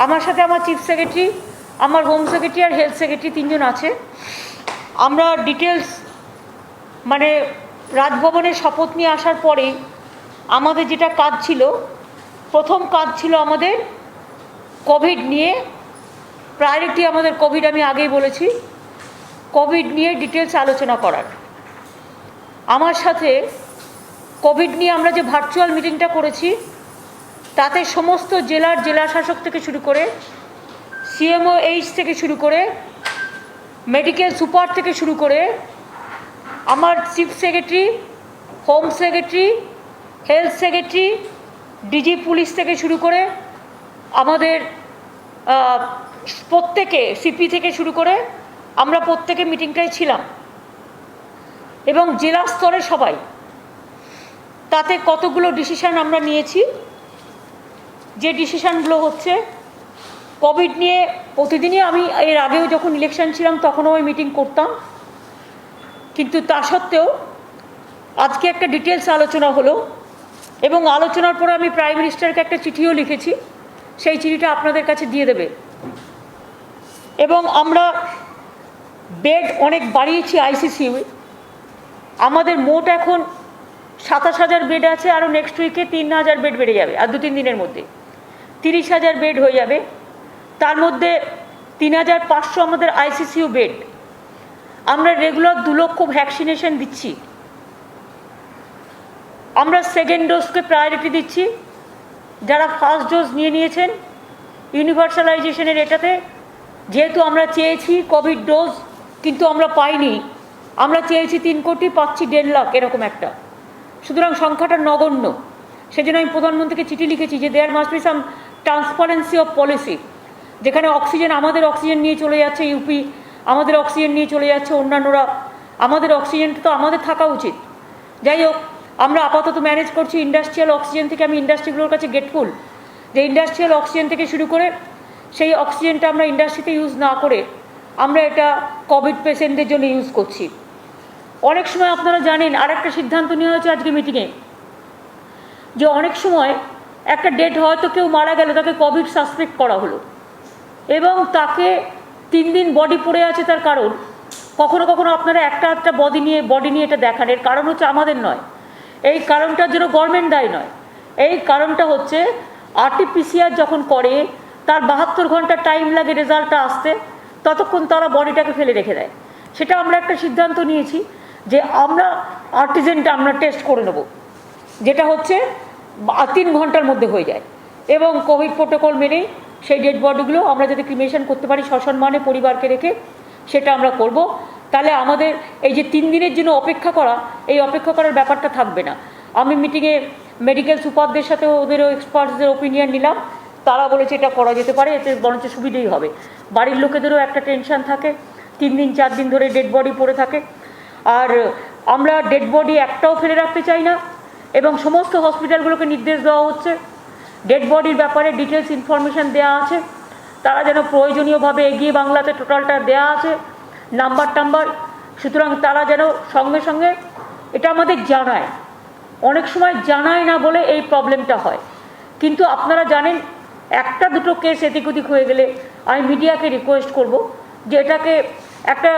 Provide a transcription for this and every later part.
আমার সাথে আমার চিফ সেক্রেটারি, আমার হোম সেক্রেটারি আর হেলথ সেক্রেটারি তিনজন আছে। আমরা ডিটেলস মানে রাজভবনের শপথ নিয়ে আসার পরে আমাদের যেটা কাজ ছিল, প্রথম কাজ ছিল আমাদের কোভিড নিয়ে প্রায়োরিটি। আমাদের কোভিড, আমি আগেই বলেছি, কোভিড নিয়ে ডিটেলস আলোচনা করার। আমার সাথে কোভিড নিয়ে আমরা যে ভার্চুয়াল মিটিংটা করেছি তাতে সমস্ত জেলার জেলাশাসক থেকে শুরু করে CMOH থেকে শুরু করে মেডিকেল সুপার থেকে শুরু করে আমার chief secretary, home secretary, health secretary, DG police থেকে শুরু করে আমাদের প্রত্যেকে, সিপি থেকে শুরু করে আমরা প্রত্যেকে মিটিংটাই ছিলাম এবং জেলা স্তরে সবাই। তাতে কতগুলো ডিসিশান আমরা নিয়েছি। যে ডিসিশানগুলো হচ্ছে, কোভিড নিয়ে প্রতিদিনই আমি এর আগেও যখন ইলেকশন ছিলাম তখনও ওই মিটিং করতাম, কিন্তু তা সত্ত্বেও আজকে একটা ডিটেলস আলোচনা হলো এবং আলোচনার পরে আমি প্রাইম মিনিস্টারকে একটা চিঠিও লিখেছি, সেই চিঠিটা আপনাদের কাছে দিয়ে দেবে। এবং আমরা বেড অনেক বাড়িয়েছি ICCU। আমাদের মোট এখন 27,000 বেড আছে, আরও নেক্সট উইকে 3,000 বেড বেড়ে যাবে, আর 2-3 দিনের মধ্যে 30,000 বেড হয়ে যাবে। তার মধ্যে 3,500 আমাদের ICCU বেড। আমরা রেগুলার 2 লক্ষ ভ্যাকসিনেশন দিচ্ছি। আমরা সেকেন্ড ডোজকে প্রায়োরিটি দিচ্ছি। যারা ফার্স্ট ডোজ নিয়েছেন ইউনিভার্সালাইজেশনের এটাতে, যেহেতু আমরা চেয়েছি কোভিড ডোজ কিন্তু আমরা পাইনি, আমরা চেয়েছি 3 কোটি, পাচ্ছি 1.5 লাখ, এরকম একটা। সুতরাং সংখ্যাটা নগণ্য। সেজন্য আমি প্রধানমন্ত্রীকে চিঠি লিখেছি যে there must be some transparency of policy, যেখানে অক্সিজেন, আমাদের অক্সিজেন নিয়ে চলে যাচ্ছে ইউপি, আমাদের অক্সিজেন নিয়ে চলে যাচ্ছে অন্যান্যরা, আমাদের অক্সিজেনটা তো আমাদের থাকা উচিত। যাই হোক, আমরা আপাতত ম্যানেজ করছি ইন্ডাস্ট্রিয়াল অক্সিজেন থেকে। আমি ইন্ডাস্ট্রিগুলোর কাছে গেটফুল যে ইন্ডাস্ট্রিয়াল অক্সিজেন থেকে শুরু করে সেই অক্সিজেনটা আমরা ইন্ডাস্ট্রিতে ইউজ না করে আমরা এটা কোভিড পেশেন্টদের জন্য ইউজ করছি। অনেক সময় আপনারা জানেন আর একটা সিদ্ধান্ত নেওয়া হয়েছে আজকে মিটিংয়ে, যে অনেক সময় একটা ডেট হয়তো কেউ মারা গেল, তাকে কোভিড সাসপেক্ট করা হলো এবং তাকে 3 দিন বডি পড়ে আছে। তার কারণ কখনো কখনো আপনারা একটা বডি নিয়ে এটা দেখান, এর কারণ হচ্ছে আমাদের নয়, এই কারণটার জন্য গভর্নমেন্ট দায়ী নয়। এই কারণটা হচ্ছে RT-PCR যখন করে তার 72 ঘন্টা টাইম লাগে রেজাল্টটা আসতে, ততক্ষণ তারা বডিটাকে ফেলে রেখে দেয়। সেটা আমরা একটা সিদ্ধান্ত নিয়েছি যে আমরা আর্টিজেনটা আমরা টেস্ট করে নেব, যেটা হচ্ছে 3 ঘন্টার মধ্যে হয়ে যায়, এবং কোভিড প্রোটোকল মেনেই সেই ডেড বডিগুলো আমরা যদি ক্রিমেশন করতে পারি সসম্মানে পরিবারকে রেখে, সেটা আমরা করব। তাহলে আমাদের এই যে 3 দিনের জন্য অপেক্ষা করা, এই অপেক্ষা করার ব্যাপারটা থাকবে না। আমি মিটিংয়ে মেডিকেল সুপারদের সাথে ওদেরও এক্সপার্টসদের ওপিনিয়ন নিলাম, তারা বলেছে এটা করা যেতে পারে, এতে বরঞ্চ সুবিধেই হবে। বাড়ির লোকেদেরও একটা টেনশন থাকে, 3 দিন 4 দিন ধরে ডেড বডি পড়ে থাকে। আর আমরা ডেড বডি একটাও ফেলে রাখতে চাই না, এবং সমস্ত হসপিটালগুলোকে নির্দেশ দেওয়া হচ্ছে ডেড বডির ব্যাপারে ডিটেলস ইনফরমেশান দেওয়া আছে, তারা যেন প্রয়োজনীয়ভাবে এগিয়ে বাংলাতে টোটালটা দেওয়া আছে নাম্বার। সুতরাং তারা যেন সঙ্গে সঙ্গে এটা আমাদের জানায়। অনেক সময় জানায় না বলে এই প্রবলেমটা হয়। কিন্তু আপনারা জানেন, 1-2 কেস এদিক ওদিক হয়ে গেলে আমি মিডিয়াকে রিকোয়েস্ট করব যে এটাকে একটা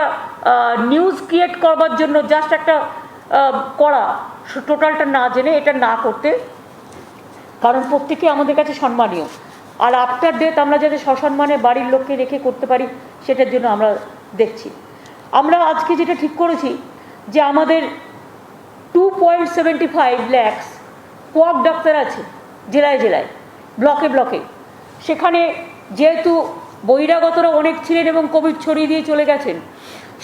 নিউজ ক্রিয়েট করবার জন্য জাস্ট একটা করা, টোটালটা না জেনে এটা না করতে, কারণ প্রত্যেকে আমাদের কাছে সম্মানীয়। আর আফটার ডেথ আমরা যাতে সসম্মানে বাড়ির লোককে রেখে করতে পারি, সেটার জন্য আমরা দেখছি। আমরা আজকে যেটা ঠিক করেছি যে আমাদের 2.75 লাখ কোয়াক ডাক্তার আছে জেলায় জেলায়, ব্লকে। সেখানে যেহেতু বহিরাগতরা অনেক ছিলেন এবং কোভিড ছড়িয়ে দিয়ে চলে গেছেন,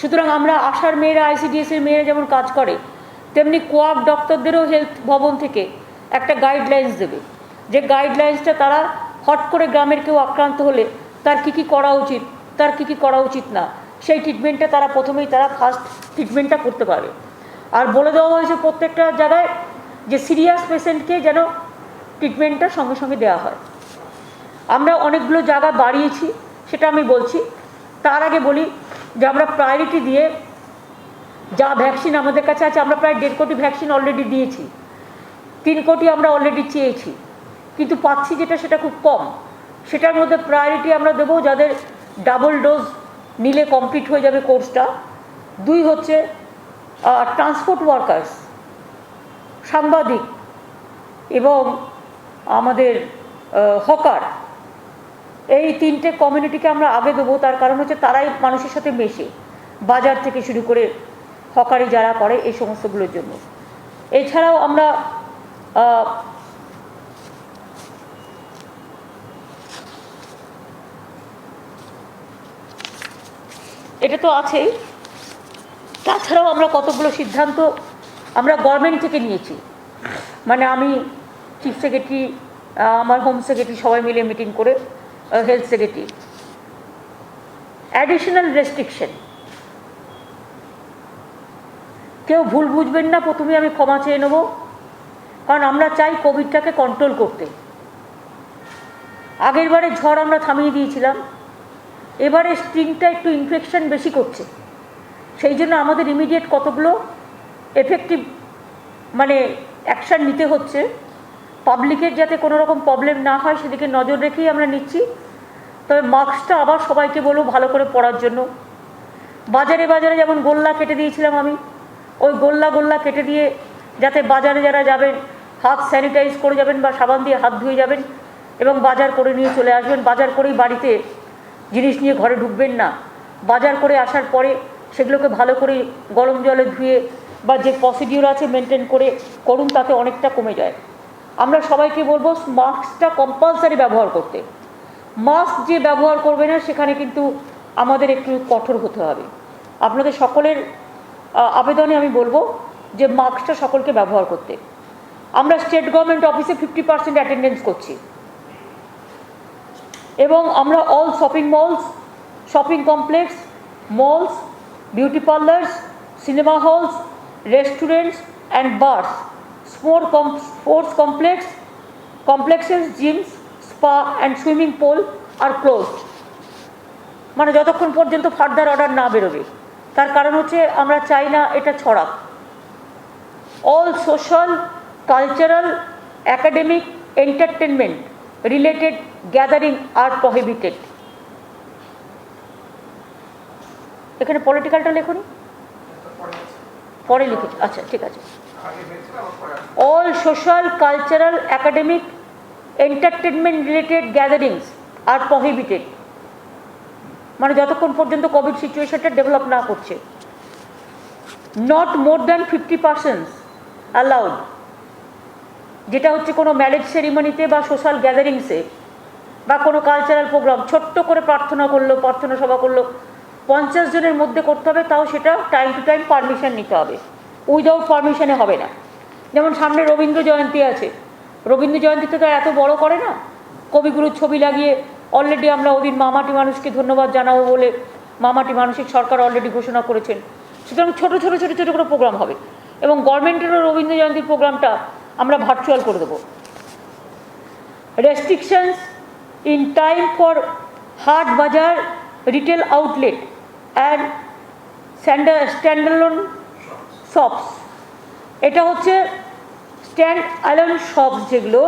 সুতরাং আমরা আশার মেয়েরা, ICDS-এর মেয়েরা যেমন কাজ করে, তেমনি কোয়াক ডক্টরদেরও হেলথ ভবন থেকে একটা গাইডলাইন্স দেবে, যে গাইডলাইন্সটা তারা হট করে গ্রামের কেউ আক্রান্ত হলে তার কী করা উচিত, তার কী করা উচিত না, সেই ট্রিটমেন্টটা তারা প্রথমেই ফার্স্ট ট্রিটমেন্টটা করতে পারবে। আর বলে দেওয়া হয়েছে প্রত্যেকটা জায়গায় যে সিরিয়াস পেশেন্টকে যেন ট্রিটমেন্টটা সঙ্গে সঙ্গে দেওয়া হয়। আমরা অনেকগুলো জায়গা বাড়িয়েছি, সেটা আমি বলছি। তার আগে বলি যে আমরা প্রায়োরিটি দিয়ে যা ভ্যাকসিন আমাদের কাছে আছে, আমরা প্রায় 1.5 কোটি ভ্যাকসিন অলরেডি দিয়েছি। 3 কোটি আমরা অলরেডি চেয়েছি, কিন্তু পাচ্ছি যেটা সেটা খুব কম। সেটার মধ্যে প্রায়োরিটি আমরা দেবো যাদের ডাবল ডোজ নিলে কমপ্লিট হয়ে যাবে কোর্সটা। 2 হচ্ছে ট্রান্সপোর্ট ওয়ার্কার্স, সাংবাদিক এবং আমাদের হকার, এই 3টে কমিউনিটিকে আমরা আগে দেবো। তার কারণ হচ্ছে তারাই মানুষের সাথে মেশে, বাজার থেকে শুরু করে হকারি যারা করে এই সমস্তগুলোর জন্য। এছাড়াও আমরা এটা তো আছেই, তাছাড়াও আমরা কতগুলো সিদ্ধান্ত আমরা গভর্নমেন্ট থেকে নিয়েছি। মানে আমি চিফ সেক্রেটারি, আমার হোম সেক্রেটারি সবাই মিলে মিটিং করে, হেলথ সেক্রেটারি, অ্যাডিশনাল রেস্ট্রিকশন। কেউ ভুল বুঝবেন না, প্রথমে আমি ক্ষমা চেয়ে নেব, কারণ আমরা চাই কোভিডটাকে কন্ট্রোল করতে। আগের বারে ঝড় আমরা থামিয়ে দিয়েছিলাম, এবারে স্প্রিংটা একটু ইনফেকশন বেশি করছে, সেই জন্য আমাদের ইমিডিয়েট কতগুলো এফেক্টিভ মানে অ্যাকশান নিতে হচ্ছে। পাবলিকের যাতে কোনো রকম প্রবলেম না হয় সেদিকে নজর রেখেই আমরা নিচ্ছি। তবে মাস্কটা আবার সবাইকে বলবো ভালো করে পরার জন্য। বাজারে বাজারে যেমন গোল্লা কেটে দিয়েছিলাম আমি, ওই গোল্লা কেটে দিয়ে যাতে বাজারে যারা যাবেন হাত স্যানিটাইজ করে যাবেন বা সাবান দিয়ে হাত ধুয়ে যাবেন এবং বাজার করে নিয়ে চলে আসবেন। বাজার করেই বাড়িতে জিনিস নিয়ে ঘরে ঢুকবেন না। বাজার করে আসার পরে সেগুলোকে ভালো করে গরম জলে ধুয়ে বা যে প্রসিডিওর আছে মেনটেন করে করুন, তাতে অনেকটা কমে যায়। আমরা সবাইকে বলবো মাস্কটা কম্পালসারি ব্যবহার করতে। মাস্ক যে ব্যবহার করবে না সেখানে কিন্তু আমাদের একটু কঠোর হতে হবে। আপনাদের সকলের আবেদনে আমি বলবো যে মাস্কটা সকলকে ব্যবহার করতে। আমরা স্টেট গভর্নমেন্ট অফিসে 50% অ্যাটেন্ডেন্স করছি এবং আমরা all shopping malls, shopping complex, malls, beauty parlours, cinema halls, restaurants and bars, sports complexes, gyms, spa and swimming pool are closed। মানে যতক্ষণ পর্যন্ত ফার্দার অর্ডার না বেরোবে। তার কারণ হচ্ছে আমরা চাই না এটা ছড়াক। All social, cultural, academic, entertainment related gathering আর প্রহিবিটেড। এখানে পলিটিক্যালটা লেখুন, পরে লিখেছি, আচ্ছা ঠিক আছে। All social, cultural, academic, entertainment related gatherings আর প্রহিবিটেড। মানে যতক্ষণ পর্যন্ত কোভিড সিচুয়েশনটা ডেভেলপ না করছে। নট মোর দ্যান 50% অ্যালাউড, যেটা হচ্ছে কোনো ম্যারেজ সেরিমনিতে বা সোশ্যাল গ্যাদারিংসে বা কোনো কালচারাল প্রোগ্রাম, ছোট্ট করে প্রার্থনা করলো, প্রার্থনা সভা করলো, 50 জনের মধ্যে করতে হবে, তাও সেটা টাইম টু টাইম পারমিশন নিতে হবে। উইদাউট পারমিশনে হবে না। যেমন সামনে রবীন্দ্র জয়ন্তী আছে, রবীন্দ্র জয়ন্তীতে তো এত বড় করে না, কবিগুরুর ছবি লাগিয়ে অলরেডি আমরা ওদিন মামাটি মানুষকে ধন্যবাদ জানাবো বলে মামাটি মানসিক সরকার অলরেডি ঘোষণা করেছেন। সুতরাং ছোটো ছোটো ছোটো ছোটো করে প্রোগ্রাম হবে এবং গভর্নমেন্টেরও রবীন্দ্র জয়ন্তীর প্রোগ্রামটা আমরা ভার্চুয়াল করে দেবো। রেস্ট্রিকশনস ইন টাইম ফর হাট বাজার, retail outlet and standalone shops. এটা হচ্ছে স্ট্যান্ড অ্যালোন শপস, যেগুলো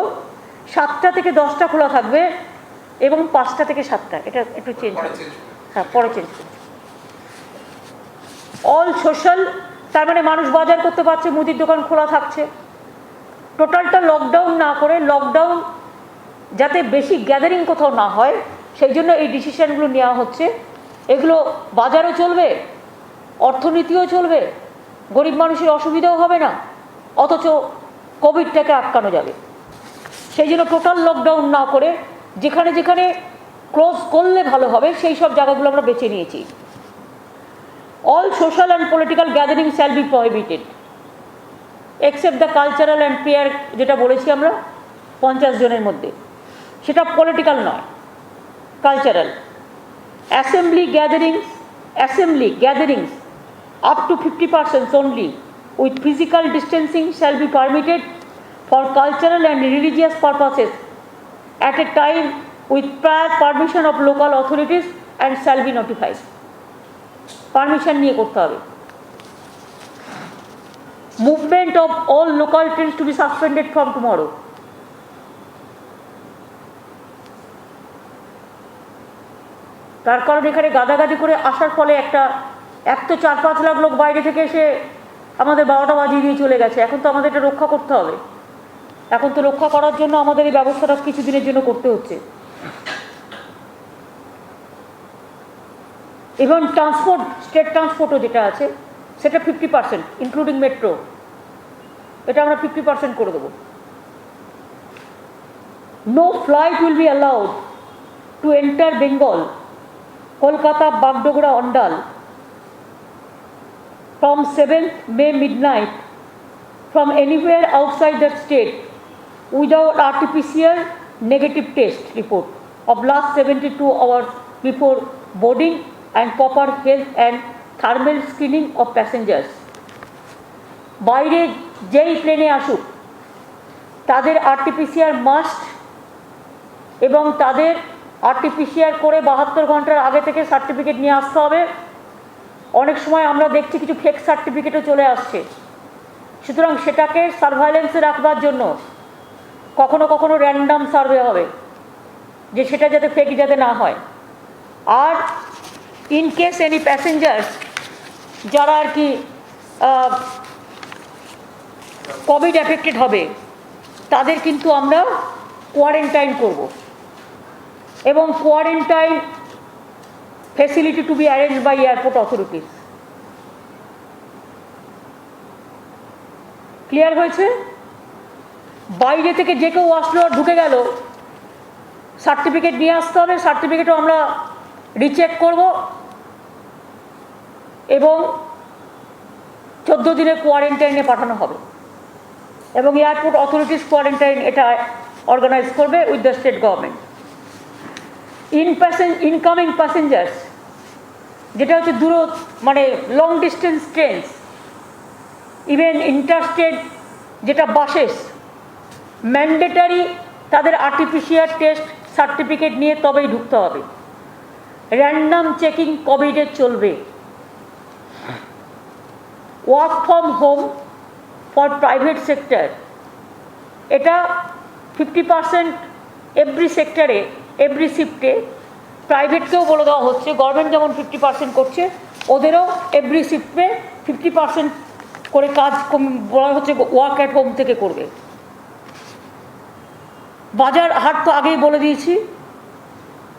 7টা থেকে 10টা খোলা থাকবে এবং 5টা থেকে 7টা। এটা একটু চেঞ্জ হবে, হ্যাঁ পরে চেঞ্জ করবে। অল সোশ্যাল, তার মানে মানুষ বাজার করতে পারছে, মুদির দোকান খোলা থাকছে। টোটালটা লকডাউন না করে, লকডাউন যাতে বেশি গ্যাদারিং কোথাও না হয় সেই জন্য এই ডিসিশনগুলো নেওয়া হচ্ছে। এগুলো বাজারও চলবে, অর্থনীতিও চলবে, গরিব মানুষের অসুবিধাও হবে না, অথচ কোভিডটাকে আটকানো যাবে। সেই জন্য টোটাল লকডাউন না করে যেখানে যেখানে ক্লোজ করলে ভালো হবে সেই সব জায়গাগুলো আমরা বেছে নিয়েছি। All social and political gathering shall be prohibited except the cultural and prayer, যেটা বলেছি আমরা 50 জনের মধ্যে, সেটা পলিটিক্যাল নয়, cultural. Assembly gatherings up to 50% only with physical distancing shall be permitted for cultural and religious purposes at a time with prior permission of local authorities and shall be notified। Permission নিয়ে করতে হবে। Movement of all local trains to be suspended from tomorrow। তার কারণ এখানে গাদাগাদি করে আসার ফলে এক তো 4-5 লাখ লোক বাইরে থেকে এসে আমাদের 12টা বাজিয়ে দিয়ে চলে গেছে। এখন তো আমাদের এটা রক্ষা করতে হবে। এখন তো রক্ষা করার জন্য আমাদের এই ব্যবস্থাটা কিছুদিনের জন্য করতে হচ্ছে। এবং ট্রান্সপোর্ট, স্টেট ট্রান্সপোর্টও যেটা আছে সেটা 50%, ইনক্লুডিং মেট্রো, এটা আমরা 50% করে দেবো। No flight will be allowed to enter Bengal, Kolkata, Bagdogra, Andal from 7th May midnight from anywhere outside the state without RT-PCR negative test report of last 72 hours before boarding and proper health and thermal screening of passengers. বাইরে যেই প্লেনে আসুক তাদের RT-PCR must, এবং তাদের RT-PCR করে 72 ঘন্টার আগে থেকে সার্টিফিকেট নিয়ে আসতে হবে। অনেক সময় আমরা দেখছি কিছু ফেক সার্টিফিকেটও চলে আসছে, সুতরাং সেটাকে সার্ভাইলেন্সে রাখবার জন্য কখনো কখনো র্যান্ডাম সার্ভে হবে, যে সেটা যাতে ফেক যাতে না হয়। আর ইন কেস এনি প্যাসেঞ্জার্স যারা আর কি কোভিড এফেক্টেড হবে তাদের কিন্তু আমরা কোয়ারেন্টাইন করব, এবং quarantine facility to be arranged by airport authorities. Clear হয়েছে? বাইরে থেকে যে কেউ আসলো ঢুকে গেল, সার্টিফিকেট নিয়ে আসতে হবে, সার্টিফিকেটও আমরা রিচেক করব, এবং 14 দিনের কোয়ারেন্টাইনে পাঠানো হবে, এবং এয়ারপোর্ট অথরিটিস কোয়ারেন্টাইন এটা অর্গানাইজ করবে with the state government. Incoming passengers, যেটা হচ্ছে মানে long distance trains, even interstate যেটা বাসেস, ম্যান্ডেটারি তাদের RT-PCR টেস্ট সার্টিফিকেট নিয়ে তবেই ঢুকতে হবে। র্যান্ডাম চেকিং কোভিডের চলবে। Work from home for private sector, এটা 50% এভরি সেক্টরে, এভরি শিফটে। প্রাইভেটকেও বলে দেওয়া হচ্ছে, গভর্নমেন্ট যেমন 50% করছে, ওদেরও এভরি শিফটে 50% করে কাজ বলা হচ্ছে ওয়ার্ক অ্যাট হোম থেকে করবে। বাজার হাট তো আগেই বলে দিয়েছি,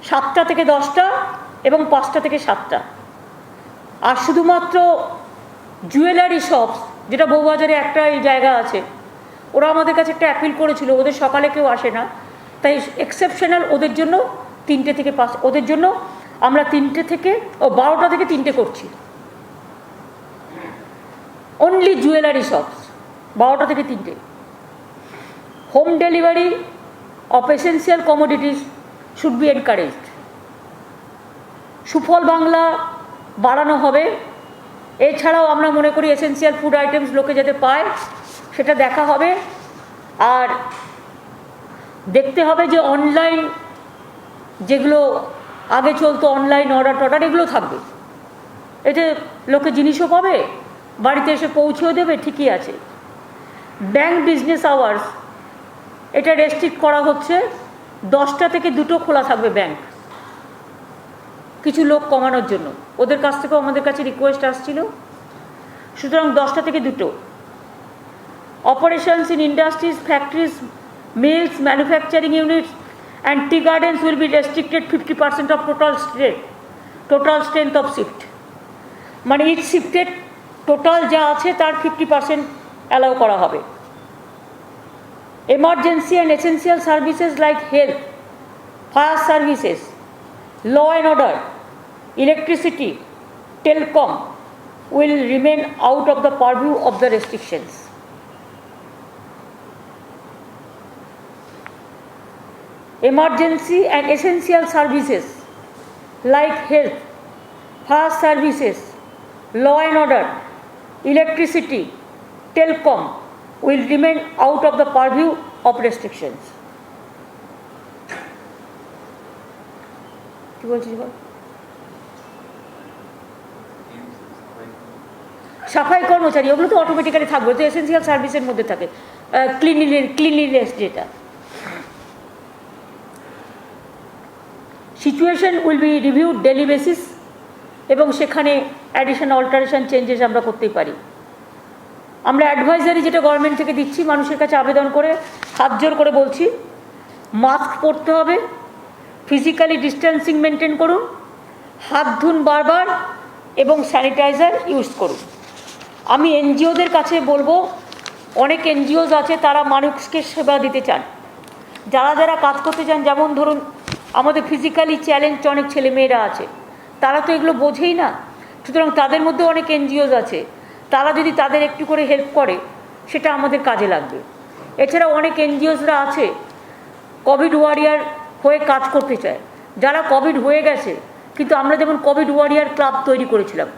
7টা থেকে 10টা এবং 5টা থেকে 7টা। আর শুধুমাত্র জুয়েলারি শপস, যেটা বউবাজারে একটা জায়গা আছে, ওরা আমাদের কাছে একটা অ্যাপিল করেছিল, ওদের সকালে কেউ আসে না, তাই এক্সেপশনাল ওদের জন্য 3টে থেকে 5, ওদের জন্য আমরা 3টে থেকে 12টা থেকে 3টে করছি। অনলি জুয়েলারি শপস 12টা থেকে 3টে। Home delivery of essential commodities should be encouraged. সুফল বাংলা বাড়ানো হবে। এছাড়াও আমরা মনে করি এসেন্সিয়াল ফুড আইটেমস লোকে যাতে পায় সেটা দেখা হবে। আর দেখতে হবে যে অনলাইন যেগুলো আগে চলতো, অনলাইন অর্ডার টর্ডার, এগুলো থাকবে। এতে লোকে জিনিসও পাবে, বাড়িতে এসে পৌঁছেও দেবে, ঠিকই আছে। ব্যাংক বিজনেস আওয়ার্স এটা রেস্ট্রিক্ট করা হচ্ছে, 10টা থেকে 2টো খোলা থাকবে ব্যাংক, কিছু লোক কমানোর জন্য। ওদের কাছ থেকেও আমাদের কাছে রিকোয়েস্ট আসছিল, সুতরাং 10টা থেকে 2টো। Operations in industries, factories, mills, manufacturing units and tea gardens will be restricted 50% of total strength of shift. মানে each শিফটের টোটাল যা আছে তার 50% অ্যালাউ করা হবে। Emergency and essential services like health, fire services, law and order, electricity, telecom will remain out of the purview of the restrictions. Emergency and essential services like health, fire services, law and order, electricity, telecom will remain out of the purview of restrictions. কি বলছিস বল? সাফাই কর্মচারী ওগুলো তো automatically থাকবে, তো essential সার্ভিসের মধ্যে থাকে। ক্লিনলিনেস যেটা, situation will be reviewed daily basis এবং সেখানে অ্যাডিশন অল্টারেশন চেঞ্জেস আমরা করতেই পারি। আমরা অ্যাডভাইজারি যেটা গভর্নমেন্ট থেকে দিচ্ছি, মানুষের কাছে আবেদন করে হাত জোর করে বলছি, মাস্ক পরতে হবে, ফিজিক্যালি ডিস্টেন্সিং মেনটেন করুন, হাত ধুন বারবার এবং স্যানিটাইজার ইউজ করুন। আমি এনজিওদের কাছে বলবো, অনেক এনজিওস আছে তারা মানুষকে সেবা দিতে চান, যারা যারা কাজ করতে চান, যেমন ধরুন আমাদের ফিজিক্যালি চ্যালেঞ্জ অনেক ছেলেমেয়েরা আছে, তারা তো এগুলো বোঝেই না, সুতরাং তাদের মধ্যে অনেক এনজিওস আছে, তারা যদি তাদের একটু করে হেল্প করে সেটা আমাদের কাজে লাগবে। এছাড়া অনেক এনজিওসরা আছে কোভিড ওয়ারিয়ার হয়ে কাজ করতে চায়, যারা কোভিড হয়ে গেছে, কিন্তু আমরা যেমন কোভিড ওয়ারিয়ার ক্লাব তৈরি করেছিলাম,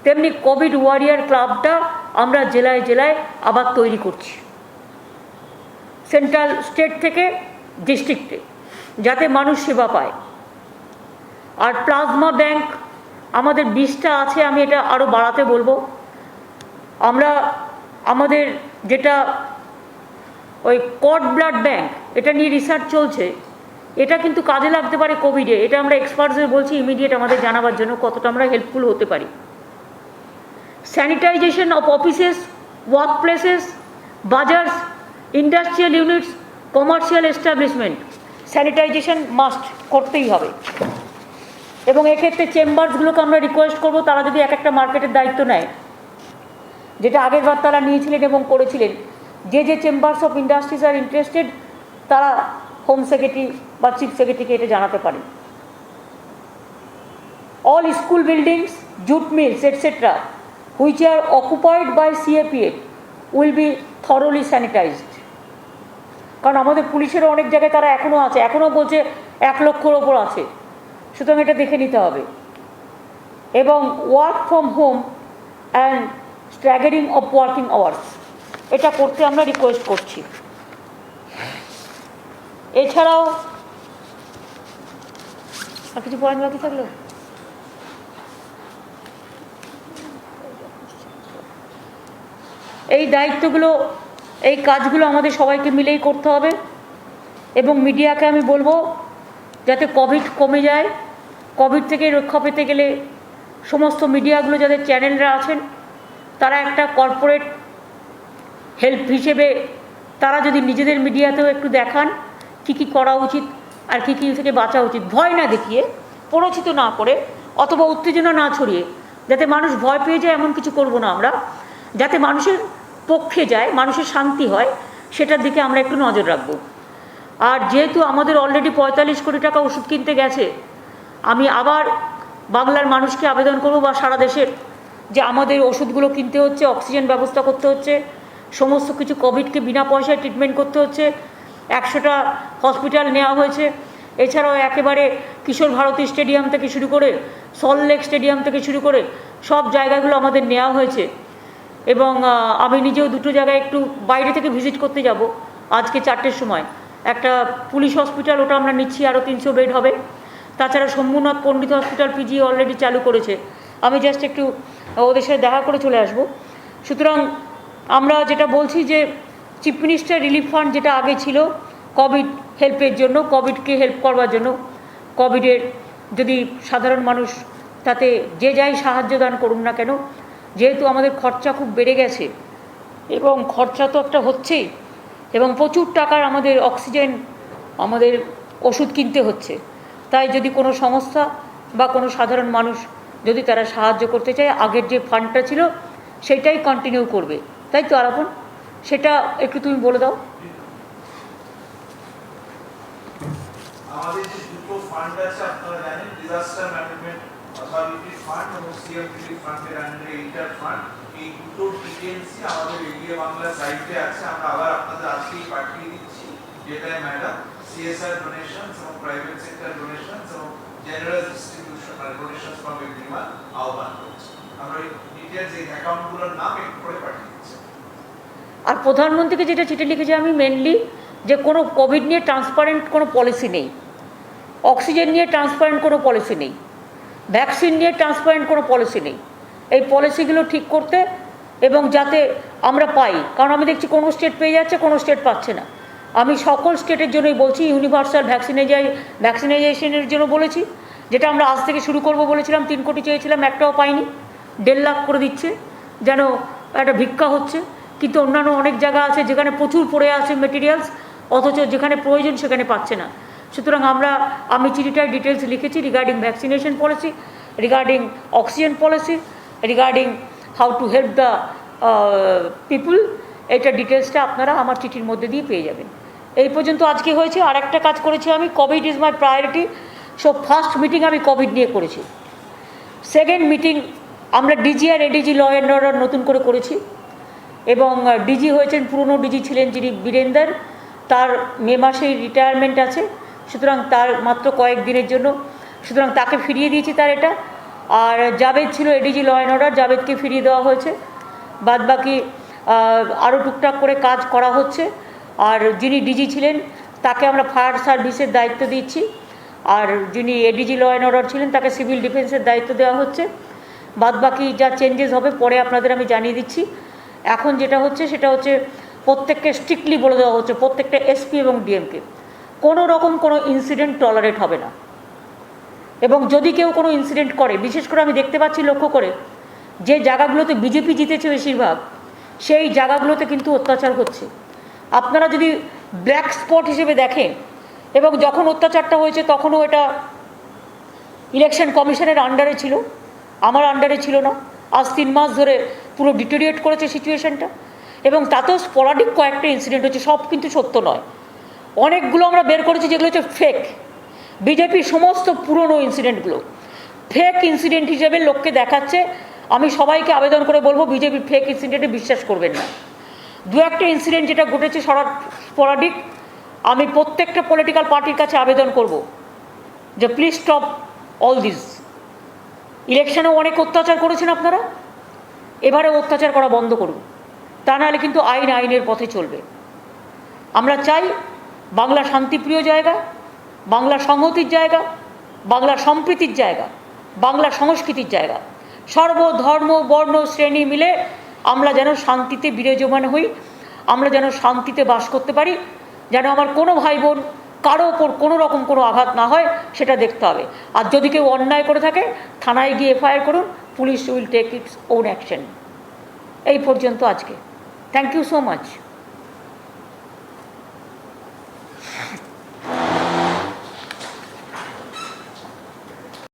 তেমনি কোভিড ওয়ারিয়ার ক্লাবটা আমরা জেলায় জেলায় আবার তৈরি করছি, সেন্ট্রাল স্টেট থেকে ডিস্ট্রিক্টে, যাতে মানুষ সেবা পায়। আর প্লাজমা ব্যাংক আমাদের 20টা আছে, আমি এটা আরও বাড়াতে বলবো। আমরা আমাদের যেটা ওই কড ব্লাড ব্যাংক, এটা নিয়ে রিসার্চ চলছে, এটা কিন্তু কাজে লাগতে পারে কোভিডে, এটা আমরা এক্সপার্টসদের বলছি ইমিডিয়েট আমাদের জানাবার জন্য কতটা আমরা হেল্পফুল হতে পারি। Sanitisation of offices, work places, বাজার্স, industrial units, commercial establishment, sanitisation must করতেই হবে। এবং এক্ষেত্রে চেম্বারসগুলোকে আমরা রিকোয়েস্ট করবো, তারা যদি এক একটা মার্কেটের দায়িত্ব নেয়, যেটা আগের বার তারা নিয়েছিলেন এবং করেছিলেন, যে যে chambers of industries are interested তারা হোম সেক্রেটারি বা চিফ সেক্রেটারিকে এটা জানাতে পারেন। All school buildings, jute mills etcetera which are occupied by CAPF will be thoroughly sanitised. কারণ আমাদের পুলিশেরও অনেক জায়গায় তারা এখনও আছে, এখনও বলছে 1 লক্ষর ওপর আছে, সুতরাং এটা দেখে নিতে হবে। এবং work from home and staggering of working hours, এটা করতে আমরা রিকোয়েস্ট করছি। এছাড়াও আর কিছু পয়েন্ট বাকি থাকলো, এই দায়িত্বগুলো, এই কাজগুলো আমাদের সবাইকে মিলেই করতে হবে। এবং মিডিয়াকে আমি বলবো, যাতে কোভিড কমে যায়, কোভিড থেকে রক্ষা পেতে গেলে সমস্ত মিডিয়াগুলো, যাদের চ্যানেলরা আছেন, তারা একটা কর্পোরেট হেল্প হিসেবে তারা যদি নিজেদের মিডিয়াতেও একটু দেখান কী কী করা উচিত আর কী কী থেকে বাঁচা উচিত, ভয় না দেখিয়ে, প্ররোচিত না করে অথবা উত্তেজনা না ছড়িয়ে, যাতে মানুষ ভয় পেয়ে যায় এমন কিছু করব না আমরা, যাতে মানুষের পক্ষে যায়, মানুষের শান্তি হয়, সেটার দিকে আমরা একটু নজর রাখবো। আর যেহেতু আমাদের অলরেডি 45 কোটি টাকা ওষুধ কিনতে গেছে, আমি আবার বাংলার মানুষকে আবেদন করব বা সারা দেশের, যে আমাদের ওষুধগুলো কিনতে হচ্ছে, অক্সিজেন ব্যবস্থা করতে হচ্ছে, সমস্ত কিছু কোভিডকে বিনা পয়সায় ট্রিটমেন্ট করতে হচ্ছে। 100টা হসপিটাল নেওয়া হয়েছে, এছাড়াও একেবারে কিশোর ভারতী স্টেডিয়াম থেকে শুরু করে সল্টলেক স্টেডিয়াম থেকে শুরু করে সব জায়গাগুলো আমাদের নেওয়া হয়েছে। এবং আমি নিজেও 2টো জায়গায় একটু বাইরে থেকে ভিজিট করতে যাব আজকে 4টের সময়। একটা পুলিশ হসপিটাল, ওটা আমরা নিচ্ছি, আরও 300 বেড হবে। তাছাড়া শম্ভুনাথ পণ্ডিত হসপিটাল পিজি অলরেডি চালু করেছে, আমি জাস্ট একটু ওদের সাথে দেখা করে চলে আসব। সুতরাং আমরা যেটা বলছি যে চিফ মিনিস্টার রিলিফ ফান্ড যেটা আগে ছিল কোভিড হেল্পের জন্য, কোভিডকে হেল্প করবার জন্য, কোভিডের যদি সাধারণ মানুষ তাতে যে যাই সাহায্য দান করুন না কেন, যেহেতু আমাদের খরচা খুব বেড়ে গেছে এবং খরচা তো একটা হচ্ছেই, এবং প্রচুর টাকার আমাদের অক্সিজেন, আমাদের ওষুধ কিনতে হচ্ছে, তাই যদি কোনো সংস্থা বা কোনো সাধারণ মানুষ যদি তারা সাহায্য করতে চায়, আগের যে ফান্ডটা ছিল সেটাই কন্টিনিউ করবে, তাই তো আরাপন, সেটা একটু তুমি বলে দাও। আমাদের যে দুটো ফান্ড আছে আপনারা জানেন, ডিজাস্টার ম্যানেজমেন্ট অথরিটি ফান্ড এবং সিএম রিলিফ ফান্ডের আন্ডারে ইন্টার ফান্ড, এই দুটো ডিটেইলসই আমাদের রেডিও বাংলা সাইটে আছে, আমরা আবার আপনাদের আজকেই পাঠিয়ে দিচ্ছি, যেটায় ম্যাডাম সিএসআর ডোনেশনস এবং প্রাইভেট সেক্টর ডোনেশনস এবং জেনারেল ডিস্ট্রিবিউশন মানে ডোনেশনস ফ্রম এভরিওয়ান আহ্বান করছি। আমরা এই ডিটেইলস এই অ্যাকাউন্টগুলোর নাম একটু করে পাঠিয়ে দিচ্ছি। আর প্রধানমন্ত্রীকে যেটা চিঠি লিখেছি আমি মেনলি, যে কোনো কোভিড নিয়ে ট্রান্সপারেন্ট কোনো পলিসি নেই, অক্সিজেন নিয়ে ট্রান্সপারেন্ট কোনো পলিসি নেই, ভ্যাকসিন নিয়ে ট্রান্সপারেন্ট কোনো পলিসি নেই, এই পলিসিগুলো ঠিক করতে এবং যাতে আমরা পাই, কারণ আমি দেখছি কোনো স্টেট পেয়ে যাচ্ছে, কোনো স্টেট পাচ্ছে না, আমি সকল স্টেটের জন্যই বলছি, ইউনিভার্সাল ভ্যাকসিনাইজেশনের জন্য বলেছি, যেটা আমরা আজ থেকে শুরু করব বলেছিলাম, 3 কোটি চেয়েছিলাম, একটাও পাইনি, 1.5 লাখ করে দিচ্ছে, যেন একটা ভিক্ষা হচ্ছে। কিন্তু অন্যান্য অনেক জায়গা আছে যেখানে প্রচুর পড়ে আছে মেটেরিয়ালস, অথচ যেখানে প্রয়োজন সেখানে পাচ্ছে না। সুতরাং আমি চিঠিটায় ডিটেলস লিখেছি regarding vaccination policy, regarding oxygen policy, regarding how to help the people. এটা ডিটেলসটা আপনারা আমার চিঠির মধ্যে দিয়ে পেয়ে যাবেন। এই পর্যন্ত আজকে হয়েছে। আর একটা কাজ করেছি আমি, COVID is my priority. So first meeting আমি কোভিড নিয়ে করেছি। সেকেন্ড মিটিং আমরা ডিজি আর এডিজি ল অ্যান্ড অর্ডার নতুন করে করেছি, এবং ডিজি হয়েছেন, পুরনো ডিজি ছিলেন যিনি বীরেন্দর, তার মে মাসেই রিটায়ারমেন্ট আছে, সুতরাং তার মাত্র কয়েকদিনের জন্য, সুতরাং তাকে ফিরিয়ে দিয়েছি তার এটা। আর জাভেদ ছিল এডিজি ল অ্যান্ড অর্ডার, জাভেদকে ফিরিয়ে দেওয়া হয়েছে। বাদবাকি আরও টুকটাক করে কাজ করা হচ্ছে। আর যিনি ডিজি ছিলেন তাকে আমরা ফায়ার সার্ভিসের দায়িত্ব দিচ্ছি, আর যিনি এডিজি ল অ্যান্ড অর্ডার ছিলেন তাকে সিভিল ডিফেন্সের দায়িত্ব দেওয়া হচ্ছে। বাদবাকি যা চেঞ্জেস হবে পরে আপনাদের আমি জানিয়ে দিচ্ছি। এখন যেটা হচ্ছে সেটা হচ্ছে প্রত্যেককে স্ট্রিক্টলি বলে দেওয়া হচ্ছে, প্রত্যেকটা এসপি এবং ডিএমকে কোনো রকম কোনো ইনসিডেন্ট টলারেট হবে না। এবং যদি কেউ কোনো ইনসিডেন্ট করে, বিশেষ করে আমি দেখতে পাচ্ছি লক্ষ্য করে, যে জায়গাগুলোতে বিজেপি জিতেছে বেশিরভাগ, সেই জায়গাগুলোতে কিন্তু অত্যাচার হচ্ছে। আপনারা যদি ব্ল্যাক স্পট হিসেবে দেখেন, এবং যখন অত্যাচারটা হয়েছে তখনও এটা ইলেকশন কমিশনের আন্ডারে ছিল, আমার আন্ডারে ছিল না। আজ 3 মাস ধরে পুরো ডিটেরিয়েট করেছে সিচুয়েশনটা, এবং তাতেও স্পরাডিক কয়েকটা ইনসিডেন্ট হচ্ছে, সব কিন্তু সত্য নয়। অনেকগুলো আমরা বের করেছি যেগুলো হচ্ছে ফেক। বিজেপির সমস্ত পুরনো ইনসিডেন্টগুলো ফেক ইনসিডেন্ট হিসেবে লোককে দেখাচ্ছে। আমি সবাইকে আবেদন করে বলবো বিজেপির ফেক ইনসিডেন্টে বিশ্বাস করবেন না। 2-1টা ইনসিডেন্ট যেটা ঘটেছে স্পরাডিক, আমি প্রত্যেকটা পলিটিক্যাল পার্টির কাছে আবেদন করব যে প্লিজ স্টপ অল দিস। ইলেকশনেও অনেক অত্যাচার করেছেন আপনারা, এবারে অত্যাচার করা বন্ধ করুন, তা নাহলে কিন্তু আইনের পথে চলবে। আমরা চাই বাংলা শান্তিপ্রিয় জায়গা, বাংলা সংহতির জায়গা, বাংলা সম্প্রীতির জায়গা, বাংলা সংস্কৃতির জায়গা। সর্বধর্ম বর্ণ শ্রেণী মিলে আমরা যেন শান্তিতে বিরাজমান হই, আমরা যেন শান্তিতে বাস করতে পারি, যেন আমার কোনো ভাই বোন কারো ওপর কোনো রকম কোনো আঘাত না হয়, সেটা দেখতে হবে। আর যদি কেউ অন্যায় করে থাকে থানায় গিয়ে এফআইআর করুন, police will take its own action. এই পর্যন্ত আজকে। Thank you so much.